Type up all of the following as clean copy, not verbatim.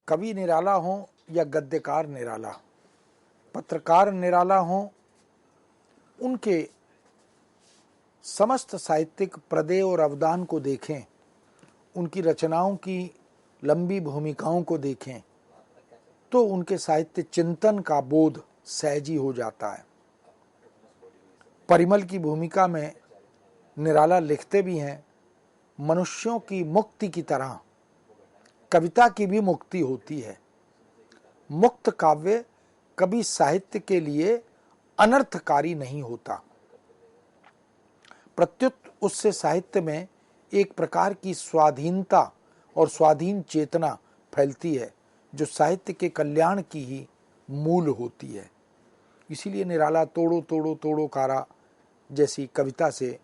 कवि निराला हो या गद्यकार निराला, पत्रकार निराला हो, उनके समस्त साहित्यिक प्रदेय और अवदान को देखें, उनकी रचनाओं की लंबी भूमिकाओं को देखें तो उनके साहित्य चिंतन का बोध सहज ही हो जाता है। परिमल की भूमिका में निराला लिखते भी हैं, मनुष्यों की मुक्ति की तरह कविता की भी मुक्ति होती है। मुक्त काव्य कभी साहित्य के लिए अनर्थकारी नहीं होता, प्रत्युत उससे साहित्य में एक प्रकार की स्वाधीनता और स्वाधीन चेतना फैलती है जो साहित्य के कल्याण की ही मूल होती है। इसीलिए निराला तोड़ो तोड़ो तोड़ो कारा जैसी कविता से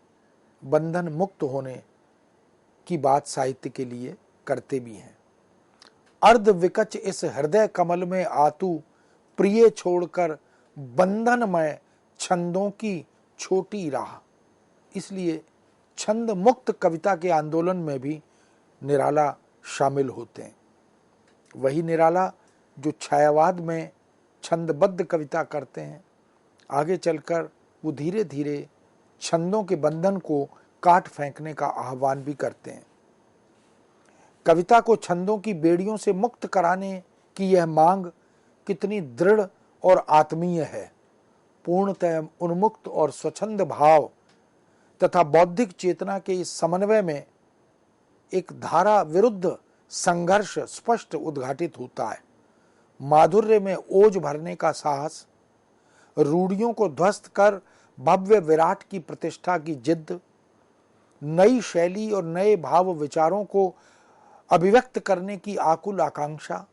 बंधन मुक्त होने की बात साहित्य के लिए करते भी हैं। अर्ध विकच इस हृदय कमल में आतु प्रिय छोड़कर बंधनमय छंदों की छोटी राह। इसलिए छंद मुक्त कविता के आंदोलन में भी निराला शामिल होते हैं। वही निराला जो छायावाद में छंदबद्ध कविता करते हैं, आगे चलकर वो धीरे धीरे छंदों के बंधन को काट फेंकने का आह्वान भी करते हैं। कविता को छंदों की बेड़ियों से मुक्त कराने की यह मांग कितनी दृढ़ और आत्मीय है। पूर्णतः उन्मुक्त और स्वच्छंद भाव तथा बौद्धिक चेतना के इस समन्वय में एक धारा विरुद्ध संघर्ष स्पष्ट उद्घाटित होता है। माधुर्य में ओज भरने का साहस, रूढ़ियों को ध्वस्त कर भव्य विराट की प्रतिष्ठा की जिद्द, नई शैली और नए भाव विचारों को अभिव्यक्त करने की आकुल आकांक्षा,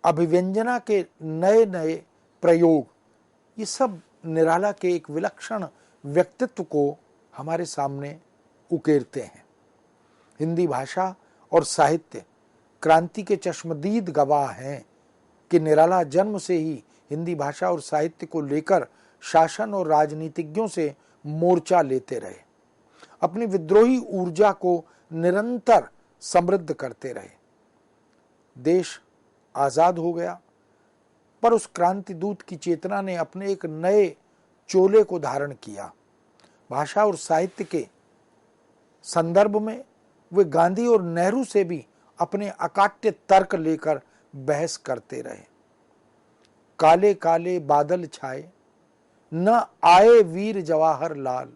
अभिव्यंजना के नए नए प्रयोग, ये सब निराला के एक विलक्षण व्यक्तित्व को हमारे सामने उकेरते हैं। हिंदी भाषा और साहित्य क्रांति के चश्मदीद गवाह हैं कि निराला जन्म से ही हिंदी भाषा और साहित्य को लेकर शासन और राजनीतिज्ञों से मोर्चा लेते रहे, अपनी विद्रोही ऊर्जा को निरंतर समृद्ध करते रहे। देश आजाद हो गया, पर उस क्रांति दूत की चेतना ने अपने एक नए चोले को धारण किया। भाषा और साहित्य के संदर्भ में वे गांधी और नेहरू से भी अपने अकाट्य तर्क लेकर बहस करते रहे। काले काले बादल छाए, न आए वीर जवाहर लाल,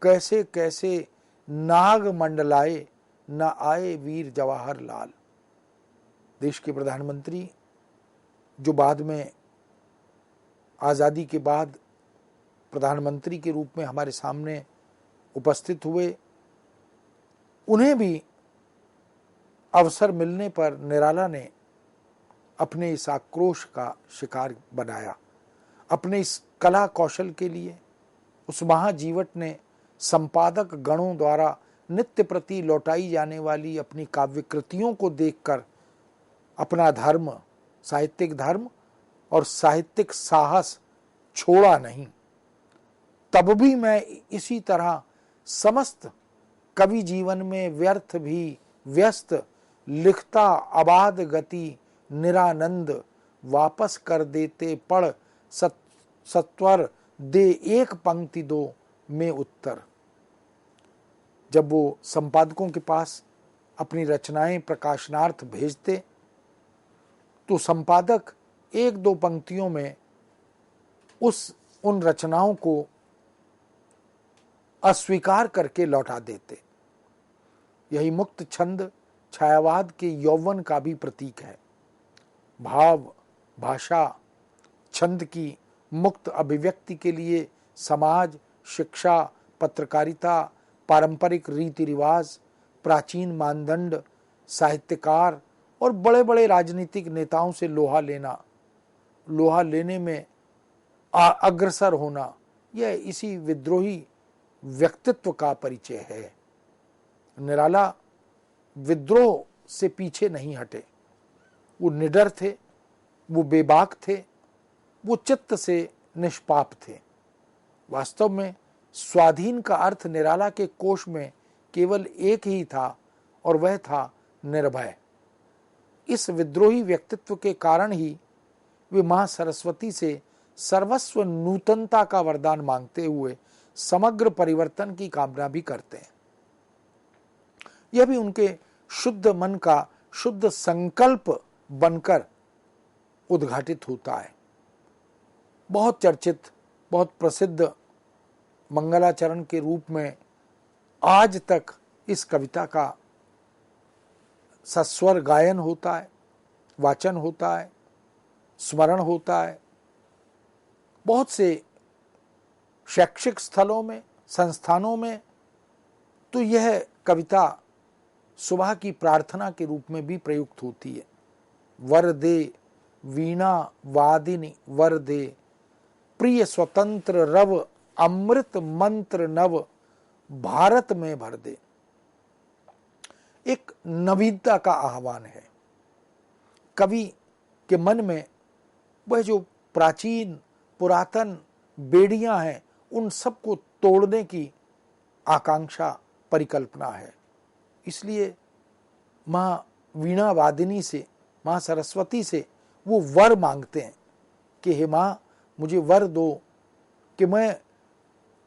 कैसे कैसे नाग मंडलाए, न आए वीर जवाहर लाल। देश के प्रधानमंत्री जो बाद में आज़ादी के बाद प्रधानमंत्री के रूप में हमारे सामने उपस्थित हुए, उन्हें भी अवसर मिलने पर निराला ने अपने इस आक्रोश का शिकार बनाया। अपने इस कला कौशल के लिए उस महाजीवट ने संपादक गणों द्वारा नित्य प्रति लौटाई जाने वाली अपनी काव्य कृतियों को देखकर अपना धर्म, साहित्यिक धर्म और साहित्यिक साहस छोड़ा नहीं। तब भी मैं इसी तरह समस्त कवि जीवन में व्यर्थ भी व्यस्त लिखता अबाध गति निरानंद, वापस कर देते पढ़ सत्वर दे एक पंक्ति दो में उत्तर। जब वो संपादकों के पास अपनी रचनाएं प्रकाशनार्थ भेजते तो संपादक एक दो पंक्तियों में उन रचनाओं को अस्वीकार करके लौटा देते। यही मुक्त छंद छायावाद के यौवन का भी प्रतीक है। भाव, भाषा, छंद की मुक्त अभिव्यक्ति के लिए समाज, शिक्षा, पत्रकारिता, पारंपरिक रीति रिवाज, प्राचीन मानदंड, साहित्यकार और बड़े बड़े राजनीतिक नेताओं से लोहा लेने में अग्रसर होना, यह इसी विद्रोही व्यक्तित्व का परिचय है। निराला विद्रोह से पीछे नहीं हटे, वो निडर थे, वो बेबाक थे, वो चित्त से निष्पाप थे। वास्तव में स्वाधीन का अर्थ निराला के कोश में केवल एक ही था और वह था निर्भय। इस विद्रोही व्यक्तित्व के कारण ही वे मां सरस्वती से सर्वस्व नूतनता का वरदान मांगते हुए समग्र परिवर्तन की कामना भी करते हैं। यह भी उनके शुद्ध मन का शुद्ध संकल्प बनकर उद्घाटित होता है। बहुत चर्चित, बहुत प्रसिद्ध मंगलाचरण के रूप में आज तक इस कविता का सस्वर गायन होता है, वाचन होता है, स्मरण होता है। बहुत से शैक्षिक स्थलों में, संस्थानों में तो यह कविता सुबह की प्रार्थना के रूप में भी प्रयुक्त होती है। वर दे वीणा वादिनी वर दे, प्रिय स्वतंत्र रव अमृत मंत्र नव, भारत में भर दे। एक नवीनता का आह्वान है। कवि के मन में वह जो प्राचीन पुरातन बेड़ियां हैं उन सबको तोड़ने की आकांक्षा, परिकल्पना है। इसलिए मां वीणा वादिनी से, मां सरस्वती से वो वर मांगते हैं कि हे मां, मुझे वर दो कि मैं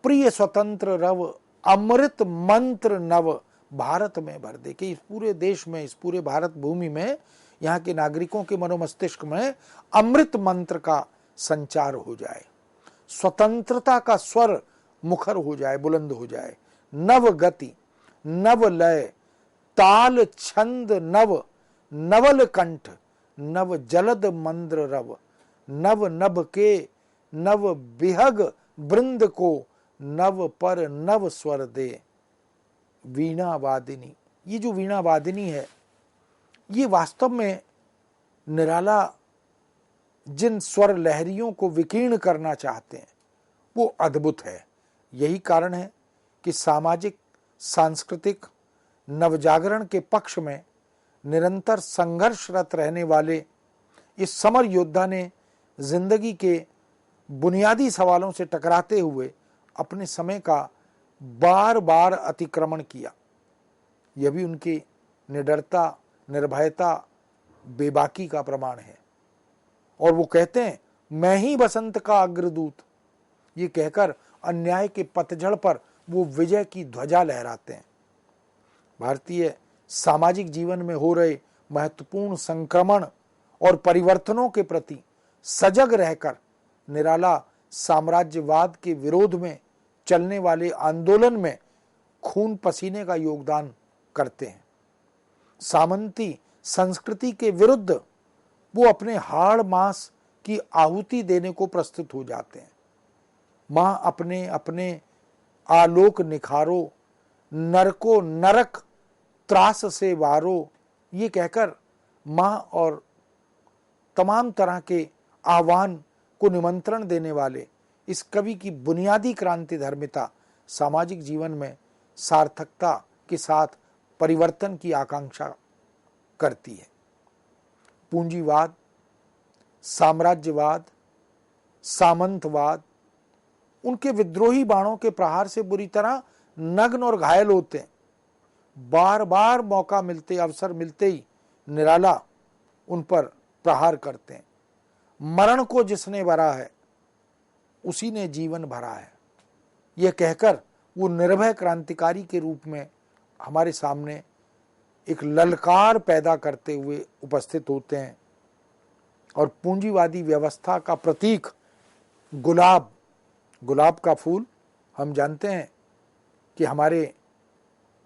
प्रिय स्वतंत्र रव अमृत मंत्र नव, भारत में भर दे। कि इस पूरे देश में, इस पूरे भारत भूमि में, यहाँ के नागरिकों के मनोमस्तिष्क में अमृत मंत्र का संचार हो जाए, स्वतंत्रता का स्वर मुखर हो जाए, बुलंद हो जाए। नव गति नव लय ताल छंद नव, नवल कंठ नव जलद मंद्र रव, नव नभ के नव बिहग वृंद को, नव पर नव स्वर दे। वीणा वादिनी, ये जो वीणा वादिनी है, ये वास्तव में निराला जिन स्वर लहरियों को विकीर्ण करना चाहते हैं वो अद्भुत है। यही कारण है कि सामाजिक, सांस्कृतिक नवजागरण के पक्ष में निरंतर संघर्षरत रहने वाले इस समर योद्धा ने जिंदगी के बुनियादी सवालों से टकराते हुए अपने समय का बार बार अतिक्रमण किया। यह भी उनकी निडरता, निर्भयता, बेबाकी का प्रमाण है। और वो कहते हैं, मैं ही बसंत का अग्रदूत। ये कहकर अन्याय के पतझड़ पर वो विजय की ध्वजा लहराते हैं। भारतीय सामाजिक जीवन में हो रहे महत्वपूर्ण संक्रमण और परिवर्तनों के प्रति सजग रहकर निराला साम्राज्यवाद के विरोध में चलने वाले आंदोलन में खून पसीने का योगदान करते हैं। सामंती संस्कृति के विरुद्ध वो अपने हाड़ मांस की आहुति देने को प्रस्तुत हो जाते हैं। मां अपने अपने आलोक निखारो, नरको नरक त्रास से वारो, ये कहकर मां और तमाम तरह के आह्वान को निमंत्रण देने वाले इस कवि की बुनियादी क्रांति धर्मिता सामाजिक जीवन में सार्थकता के साथ परिवर्तन की आकांक्षा करती है। पूंजीवाद, साम्राज्यवाद, सामंतवाद उनके विद्रोही बाणों के प्रहार से बुरी तरह नग्न और घायल होते हैं। बार बार मौका मिलते, अवसर मिलते ही निराला उन पर प्रहार करते हैं। मरण को जिसने भरा है उसी ने जीवन भरा है, यह कहकर वो निर्भय क्रांतिकारी के रूप में हमारे सामने एक ललकार पैदा करते हुए उपस्थित होते हैं। और पूंजीवादी व्यवस्था का प्रतीक गुलाब, गुलाब का फूल, हम जानते हैं कि हमारे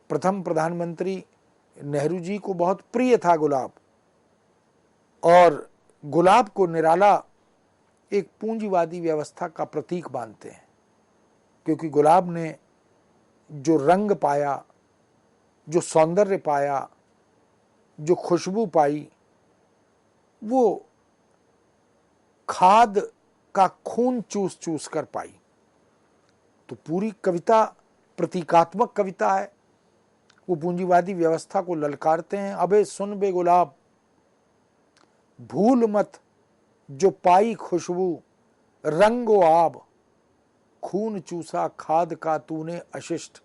प्रथम प्रधानमंत्री नेहरू जी को बहुत प्रिय था गुलाब, और गुलाब को निराला एक पूंजीवादी व्यवस्था का प्रतीक मानते हैं। क्योंकि गुलाब ने जो रंग पाया, जो सौंदर्य पाया, जो खुशबू पाई, वो खाद का खून चूस चूस कर पाई। तो पूरी कविता प्रतीकात्मक कविता है। वो पूंजीवादी व्यवस्था को ललकारते हैं। अबे सुन बे गुलाब, भूल मत जो पाई खुशबू, रंगो आब, खून चूसा खाद का तूने अशिष्ट,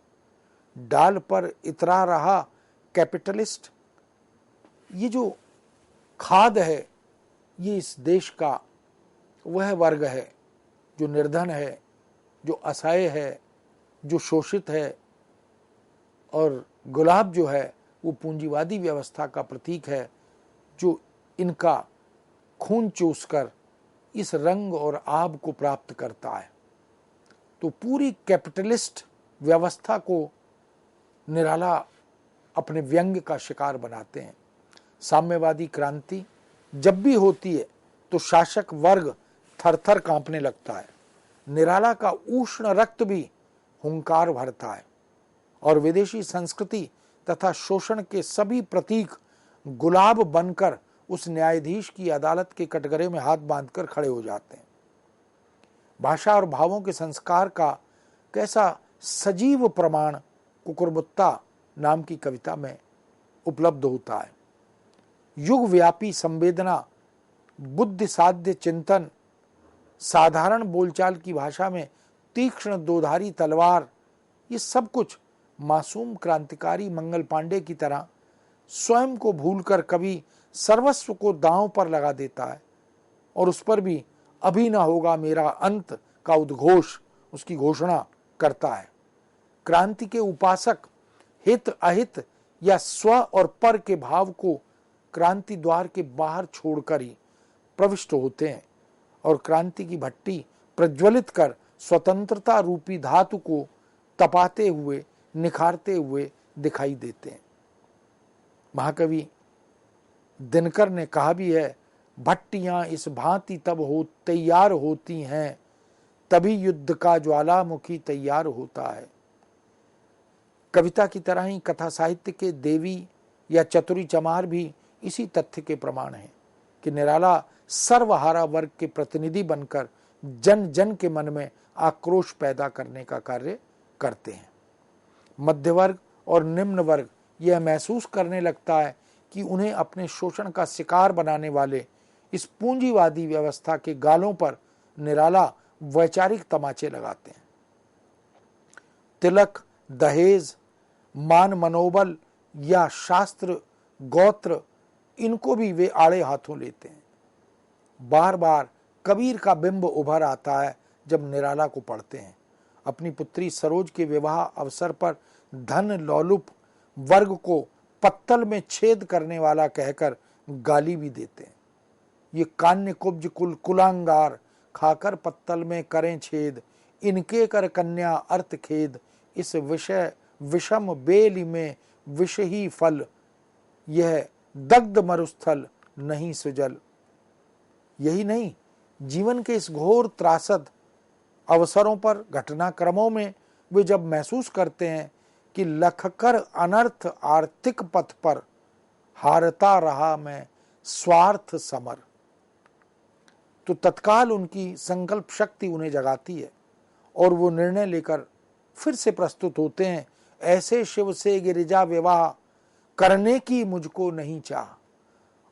डाल पर इतरा रहा कैपिटलिस्ट। ये जो खाद है, ये इस देश का वह वर्ग है जो निर्धन है, जो असहाय है, जो शोषित है, और गुलाब जो है वो पूंजीवादी व्यवस्था का प्रतीक है जो इनका खून चूसकर इस रंग और आब को प्राप्त करता है। तो पूरी कैपिटलिस्ट व्यवस्था को निराला अपने व्यंग्य का शिकार बनाते हैं। साम्यवादी क्रांति जब भी होती है तो शासक वर्ग थरथर कांपने लगता है। निराला का उष्ण रक्त भी हुंकार भरता है और विदेशी संस्कृति तथा शोषण के सभी प्रतीक गुलाब बनकर उस न्यायाधीश की अदालत के कटघरे में हाथ बांधकर खड़े हो जाते हैं। भाषा और भावों के संस्कार का कैसा सजीव प्रमाण कुकुरमुत्ता नाम की कविता में उपलब्ध होता है। युग व्यापी संवेदना, बुद्धि साध्य चिंतन, साधारण बोलचाल की भाषा में तीक्ष्ण दोधारी तलवार, ये सब कुछ मासूम क्रांतिकारी मंगल पांडे की तरह स्वयं को भूलकर कभी सर्वस्व को दांव पर लगा देता है और उस पर भी अभी ना होगा मेरा अंत का उद्घोष उसकी घोषणा करता है। क्रांति के उपासक हित अहित या स्व और पर के भाव को क्रांति द्वार के बाहर छोड़कर ही प्रविष्ट होते हैं और क्रांति की भट्टी प्रज्वलित कर स्वतंत्रता रूपी धातु को तपाते हुए निखारते हुए दिखाई देते हैं। महाकवि दिनकर ने कहा भी है, भट्टियां इस भांति तब हो तैयार होती हैं, तभी युद्ध का ज्वालामुखी तैयार होता है। कविता की तरह ही कथा साहित्य के देवी या चतुरी चमार भी इसी तथ्य के प्रमाण हैं कि निराला सर्वहारा वर्ग के प्रतिनिधि बनकर जन जन के मन में आक्रोश पैदा करने का कार्य करते हैं। मध्य वर्ग और निम्न वर्ग यह महसूस करने लगता है कि उन्हें अपने शोषण का शिकार बनाने वाले इस पूंजीवादी व्यवस्था के गालों पर निराला वैचारिक तमाचे लगाते हैं। तिलक, दहेज, मान मनोबल या शास्त्र गोत्र, इनको भी वे आड़े हाथों लेते हैं। बार बार कबीर का बिंब उभर आता है जब निराला को पढ़ते हैं। अपनी पुत्री सरोज के विवाह अवसर पर धन लौलुप वर्ग को पत्तल में छेद करने वाला कहकर गाली भी देते हैं। ये कान्य कुब्ज कुल कुलांगार, खाकर पत्तल में करें छेद, इनके कर कन्या अर्थ खेद, इस विषय विषम बेली में विष ही फल, यह दग्ध मरुस्थल नहीं सुजल। यही नहीं, जीवन के इस घोर त्रासद अवसरों पर, घटनाक्रमों में वे जब महसूस करते हैं कि लखकर अनर्थ आर्थिक पथ पर हारता रहा मैं स्वार्थ समर, तो तत्काल उनकी संकल्प शक्ति उन्हें जगाती है और वो निर्णय लेकर फिर से प्रस्तुत होते हैं, ऐसे शिव से गिरिजा विवाह करने की मुझको नहीं चाह,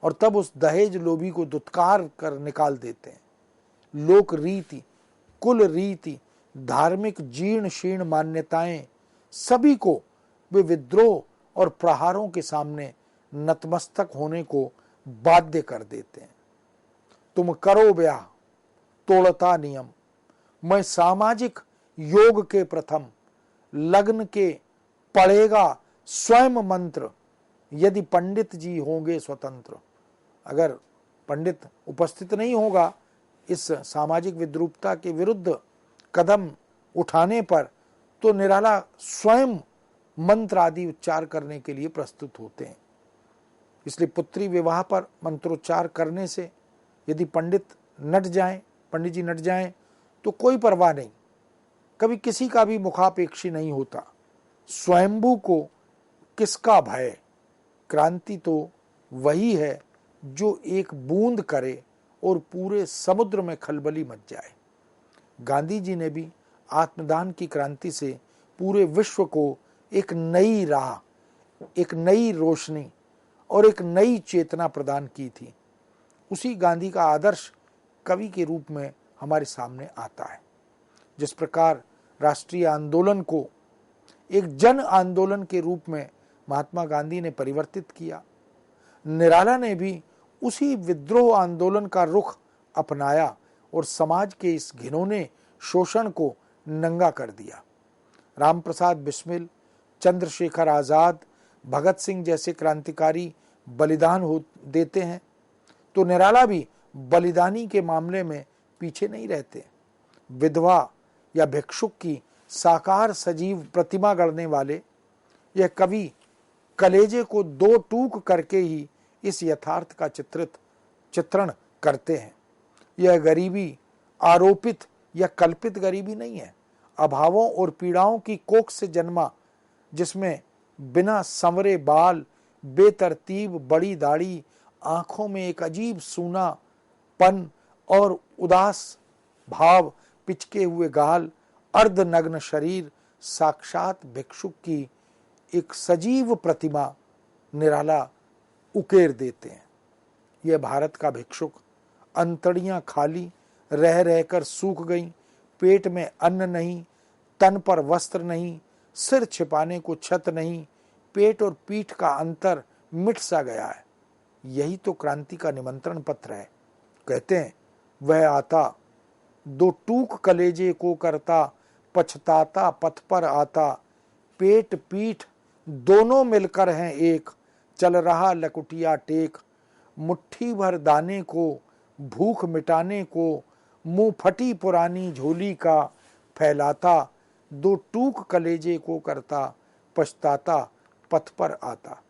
और तब उस दहेज लोभी को दुत्कार कर निकाल देते हैं। लोक रीति, कुल रीति, धार्मिक जीर्ण शीर्ण मान्यताएं, सभी को वे विद्रोह और प्रहारों के सामने नतमस्तक होने को बाध्य कर देते हैं। तुम करो ब्याह, तोड़ता नियम, मैं सामाजिक योग के प्रथम, लग्न के पढ़ेगा स्वयं मंत्र, यदि पंडित जी होंगे स्वतंत्र। अगर पंडित उपस्थित नहीं होगा इस सामाजिक विद्रूपता के विरुद्ध कदम उठाने पर, तो निराला स्वयं मंत्र आदि उच्चार करने के लिए प्रस्तुत होते हैं। इसलिए पुत्री विवाह पर मंत्रोच्चार करने से यदि पंडित जी नट जाएं तो कोई परवाह नहीं, कभी किसी का भी मुखापेक्षी नहीं होता। स्वयंभू को किसका भय? क्रांति तो वही है जो एक बूंद करे और पूरे समुद्र में खलबली मच जाए। गांधी जी ने भी आत्मदान की क्रांति से पूरे विश्व को एक नई राह, एक नई रोशनी और एक नई चेतना प्रदान की थी। उसी गांधी का आदर्श कवि के रूप में हमारे सामने आता है। जिस प्रकार राष्ट्रीय आंदोलन को एक जन आंदोलन के रूप में महात्मा गांधी ने परिवर्तित किया, निराला ने भी उसी विद्रोह आंदोलन का रुख अपनाया और समाज के इस घिनौने शोषण को नंगा कर दिया। रामप्रसाद बिस्मिल, चंद्रशेखर आजाद, भगत सिंह जैसे क्रांतिकारी बलिदान हो देते हैं तो निराला भी बलिदानी के मामले में पीछे नहीं रहते। विधवा या भिक्षुक की साकार सजीव प्रतिमा गढ़ने वाले यह कवि कलेजे को दो टूक करके ही इस यथार्थ का चित्रण करते हैं। यह गरीबी आरोपित या कल्पित गरीबी नहीं है, अभावों और पीड़ाओं की कोख से जन्मा, जिसमें बिना संवरे बाल, बेतरतीब बड़ी दाढ़ी, आंखों में एक अजीब सूनापन और उदास भाव, पिचके हुए गाल, अर्धनग्न शरीर, साक्षात भिक्षुक की एक सजीव प्रतिमा निराला उकेर देते हैं। यह भारत का भिक्षुक, अंतड़ियां खाली रह रहकर सूख गईं, पेट में अन्न नहीं, तन पर वस्त्र नहीं, सिर छिपाने को छत नहीं, पेट और पीठ का अंतर मिट सा गया है। यही तो क्रांति का निमंत्रण पत्र है। कहते हैं वह आता, दो टूक कलेजे को करता, पछताता पथ पर आता, पेट पीठ दोनों मिलकर हैं एक, चल रहा लकुटिया टेक, मुट्ठी भर दाने को भूख मिटाने को, मुंह फटी पुरानी झोली का फैलाता, दो टूक कलेजे को करता, पछताता पथ पर आता।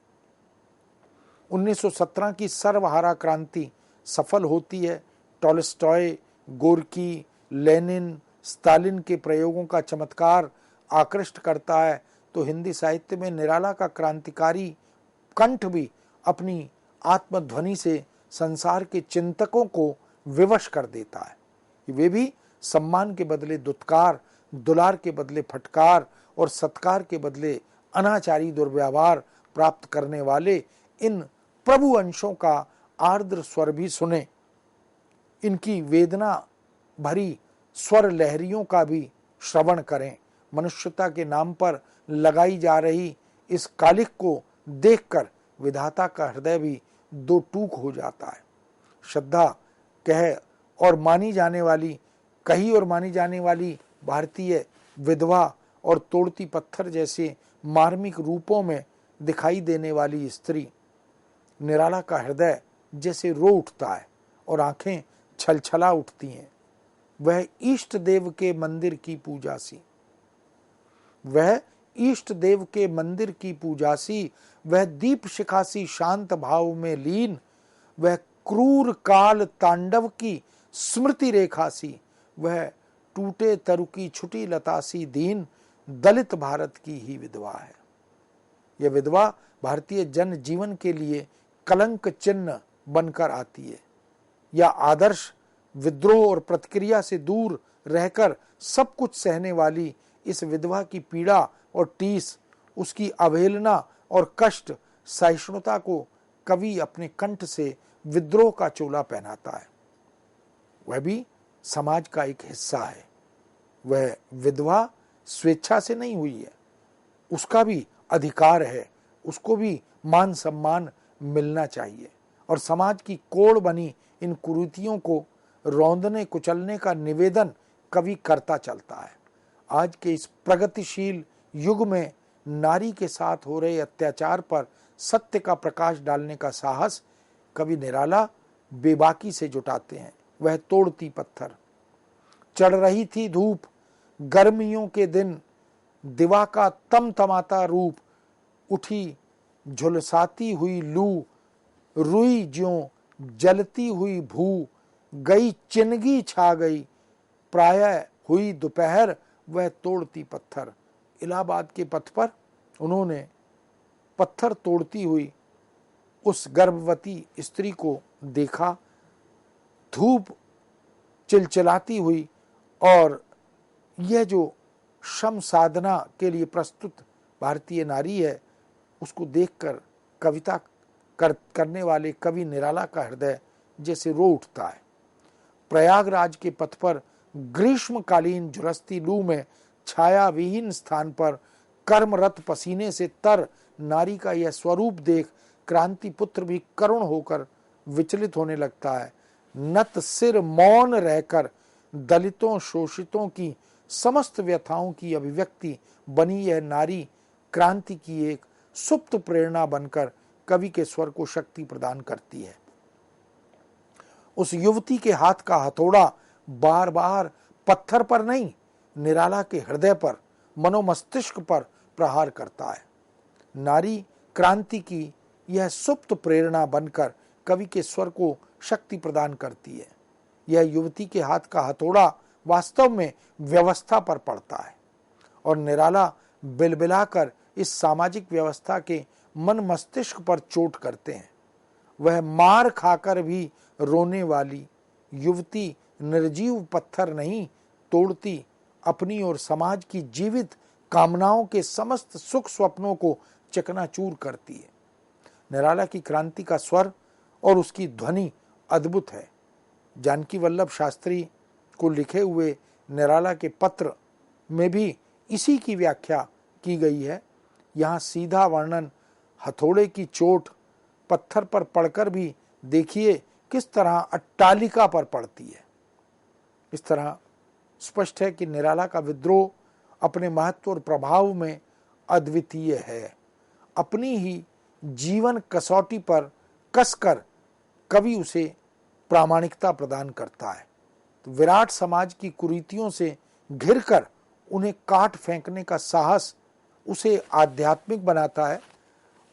1917 की सर्वहारा क्रांति सफल होती है। टॉलस्टॉय, गोर्की, लेनिन, स्टालिन के प्रयोगों का चमत्कार आकृष्ट करता है तो हिंदी साहित्य में निराला का क्रांतिकारी कंठ भी अपनी आत्मध्वनि से संसार के चिंतकों को विवश कर देता है। वे भी सम्मान के बदले दुत्कार, दुलार के बदले फटकार और सत्कार के बदले अनाचारी दुर्व्यवहार प्राप्त करने वाले इन प्रभु अंशों का आर्द्र स्वर भी सुने। इनकी वेदना भरी स्वर लहरियों का भी श्रवण करें। मनुष्यता के नाम पर लगाई जा रही इस कालिख को देखकर विधाता का हृदय भी दो टूक हो जाता है। श्रद्धा कही और मानी जाने वाली भारतीय विधवा और तोड़ती पत्थर जैसे मार्मिक रूपों में दिखाई देने वाली स्त्री, निराला का हृदय जैसे रो उठता है और आंखें छलछला उठती हैं। वह इष्ट देव के मंदिर की पूजासी, वह दीप शिखासी शांत भाव में लीन, वह क्रूर काल तांडव की स्मृति रेखासी, वह टूटे तरु की छुटी लतासी दीन, दलित भारत की ही विधवा है। यह विधवा भारतीय जन जीवन के लिए कलंक चिन्ह बनकर आती है। या आदर्श विद्रोह और प्रतिक्रिया से दूर रहकर सब कुछ सहने वाली इस विधवा की पीड़ा और टीस, उसकी अवहेलना और कष्ट सहिष्णुता को कवि अपने कंठ से विद्रोह का चोला पहनाता है। वह भी समाज का एक हिस्सा है। वह विधवा स्वेच्छा से नहीं हुई है, उसका भी अधिकार है, उसको भी मान सम्मान मिलना चाहिए। और समाज की कोड़ बनी इन कुरीतियों को रौंदने कुचलने का निवेदन कवि करता चलता है। आज के इस प्रगतिशील युग में नारी के साथ हो रहे अत्याचार पर सत्य का प्रकाश डालने का साहस कवि निराला बेबाकी से जुटाते हैं। वह तोड़ती पत्थर, चढ़ रही थी धूप, गर्मियों के दिन, दिवा का तमतमाता रूप, उठी झुलसाती हुई लू, रुई ज्यों जलती हुई भू, गई चिनगी छा गई, प्रायः हुई दोपहर, वह तोड़ती पत्थर। इलाहाबाद के पथ पर उन्होंने पत्थर तोड़ती हुई उस गर्भवती स्त्री को देखा, धूप चिलचिलाती हुई, और यह जो श्रम साधना के लिए प्रस्तुत भारतीय नारी है उसको देखकर कविता करने वाले कवि निराला का हृदय जैसे रो उठता है। प्रयागराज के पथ पर ग्रीष्मकालीन झुलसती लू में छाया विहीन स्थान पर कर्मरत पसीने से तर नारी का यह स्वरूप देख क्रांति पुत्र भी करुण होकर विचलित होने लगता है। नत सिर मौन रहकर दलितों शोषितों की समस्त व्यथाओं की अभिव्यक्ति बनी यह नारी क्रांति की एक सुप्त प्रेरणा बनकर कवि के स्वर को शक्ति प्रदान करती है। उस युवती के हाथ का हथौड़ा बार बार पत्थर पर नहीं, निराला के हृदय पर, मनोमस्तिष्क पर प्रहार करता है। नारी क्रांति की यह सुप्त प्रेरणा बनकर कवि के स्वर को शक्ति प्रदान करती है। यह युवती के हाथ का हथौड़ा वास्तव में व्यवस्था पर पड़ता है और निराला बिलबिलाकर इस सामाजिक व्यवस्था के मन मस्तिष्क पर चोट करते हैं। वह मार खाकर भी रोने वाली युवती निर्जीव पत्थर नहीं तोड़ती, अपनी और समाज की जीवित कामनाओं के समस्त सुख स्वप्नों को चकनाचूर करती है। निराला की क्रांति का स्वर और उसकी ध्वनि अद्भुत है। जानकी वल्लभ शास्त्री को लिखे हुए निराला के पत्र में भी इसी की व्याख्या की गई है। यहाँ सीधा वर्णन हथौड़े की चोट पत्थर पर पड़कर भी देखिए किस तरह अट्टालिका पर पड़ती है। इस तरह स्पष्ट है कि निराला का विद्रोह अपने महत्व और प्रभाव में अद्वितीय है। अपनी ही जीवन कसौटी पर कसकर कवि उसे प्रामाणिकता प्रदान करता है। तो विराट समाज की कुरीतियों से घिरकर उन्हें काट फेंकने का साहस उसे आध्यात्मिक बनाता है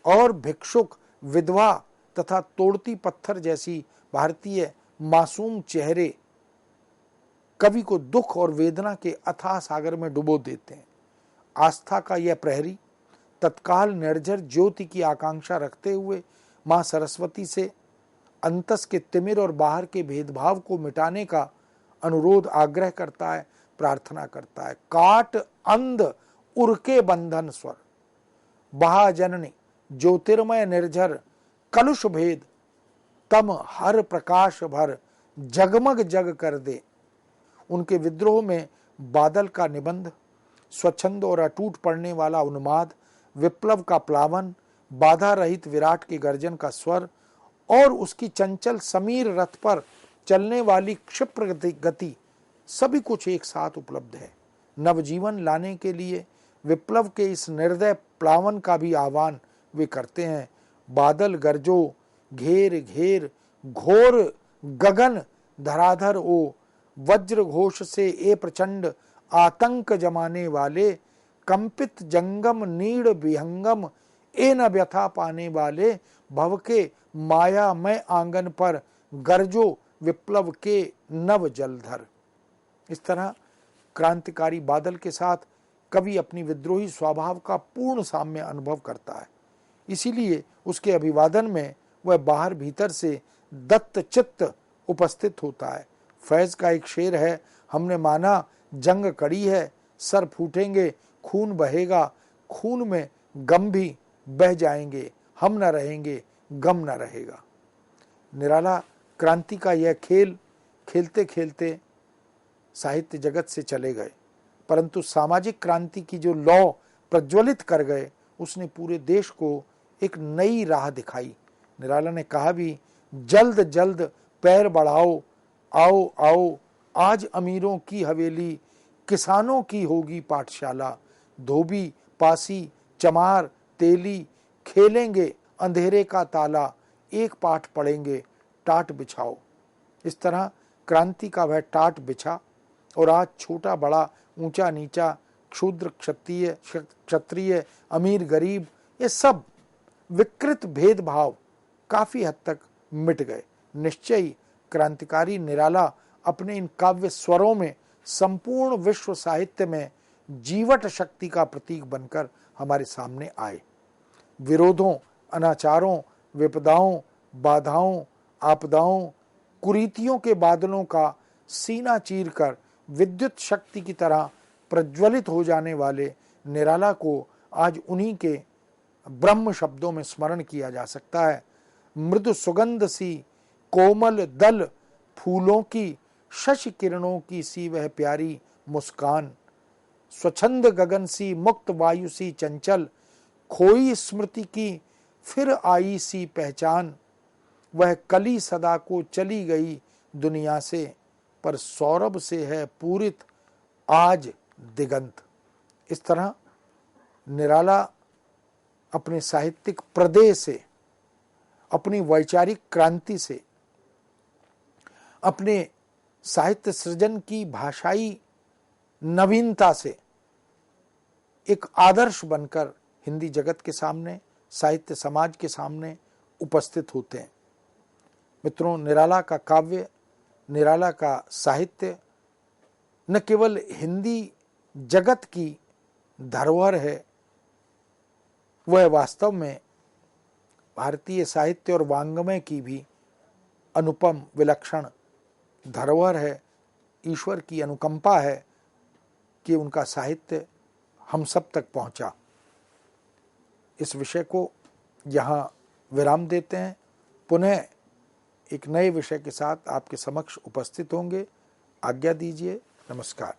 और भिक्षुक, विधवा तथा तोड़ती पत्थर जैसी भारतीय मासूम चेहरे कवि को दुख और वेदना के अथाह सागर में डुबो देते हैं। आस्था का यह प्रहरी तत्काल निर्जर ज्योति की आकांक्षा रखते हुए मां सरस्वती से अंतस के तिमिर और बाहर के भेदभाव को मिटाने का अनुरोध आग्रह करता है, प्रार्थना करता है। काट अंध उरके बंधन स्वर, बहाजननी ज्योतिर्मय निर्झर कलुष भेद, तम हर प्रकाश भर जगमग जग कर दे। उनके विद्रोह में बादल का निबंध, स्वच्छंद और अटूट पड़ने वाला उन्माद, विप्लव का प्लावन, बाधा रहित विराट की गर्जन का स्वर और उसकी चंचल समीर रथ पर चलने वाली क्षिप्र गति सभी कुछ एक साथ उपलब्ध है। नवजीवन लाने के लिए विप्लव के इस निर्दय प्लावन का भी आह्वान वे करते हैं। बादल गरजो, घेर घेर घोर गगन धराधर ओ, वज्र घोष से ए प्रचंड आतंक जमाने वाले, कंपित जंगम नीड़ विहंगम ए न व्यथा पाने वाले, भव के माया में आंगन पर गरजो विप्लव के नव जलधर। इस तरह क्रांतिकारी बादल के साथ कवि अपनी विद्रोही स्वभाव का पूर्ण साम्य अनुभव करता है। इसीलिए उसके अभिवादन में वह बाहर भीतर से दत्त चित्त उपस्थित होता है। फैज का एक शेर है, हमने माना जंग कड़ी है, सर फूटेंगे खून बहेगा, खून में गम भी बह जाएंगे, हम न रहेंगे गम न रहेगा। निराला क्रांति का यह खेल खेलते खेलते साहित्य जगत से चले गए, परंतु सामाजिक क्रांति की जो लौ प्रज्वलित कर गए उसने पूरे देश को एक नई राह दिखाई। निराला ने कहा भी, जल्द जल्द पैर बढ़ाओ, आओ आओ आज अमीरों की हवेली, किसानों की होगी पाठशाला, धोबी पासी चमार तेली खेलेंगे अंधेरे का ताला, एक पाठ पढ़ेंगे टाट बिछाओ। इस तरह क्रांति का वह टाट बिछा और आज छोटा बड़ा, ऊंचा नीचा, क्षुद्र क्षत्रिय, अमीर गरीब, ये सब विकृत भेदभाव काफी हद तक मिट गए। निश्चय ही क्रांतिकारी निराला अपने इन काव्य स्वरों में संपूर्ण विश्व साहित्य में जीवट शक्ति का प्रतीक बनकर हमारे सामने आए। विरोधों, अनाचारों, विपदाओं, बाधाओं, आपदाओं, कुरीतियों के बादलों का सीना चीरकर विद्युत शक्ति की तरह प्रज्वलित हो जाने वाले निराला को आज उन्हीं के ब्रह्म शब्दों में स्मरण किया जा सकता है। मृदु सुगंध सी कोमल दल फूलों की, शशि किरणों की सी वह प्यारी मुस्कान, स्वच्छंद गगन सी मुक्त वायु सी चंचल, खोई स्मृति की फिर आई सी पहचान, वह कली सदा को चली गई दुनिया से, पर सौरभ से है पूरित आज दिगंत। इस तरह निराला अपने साहित्यिक प्रदेय से, अपनी वैचारिक क्रांति से, अपने साहित्य सृजन की भाषाई नवीनता से एक आदर्श बनकर हिंदी जगत के सामने, साहित्य समाज के सामने उपस्थित होते हैं। मित्रों, निराला का काव्य, निराला का साहित्य न केवल हिंदी जगत की धरोहर है, वह वास्तव में भारतीय साहित्य और वाङ्मय की भी अनुपम विलक्षण धरोहर है। ईश्वर की अनुकंपा है कि उनका साहित्य हम सब तक पहुंचा। इस विषय को यहाँ विराम देते हैं। पुनः एक नए विषय के साथ आपके समक्ष उपस्थित होंगे। आज्ञा दीजिए। नमस्कार।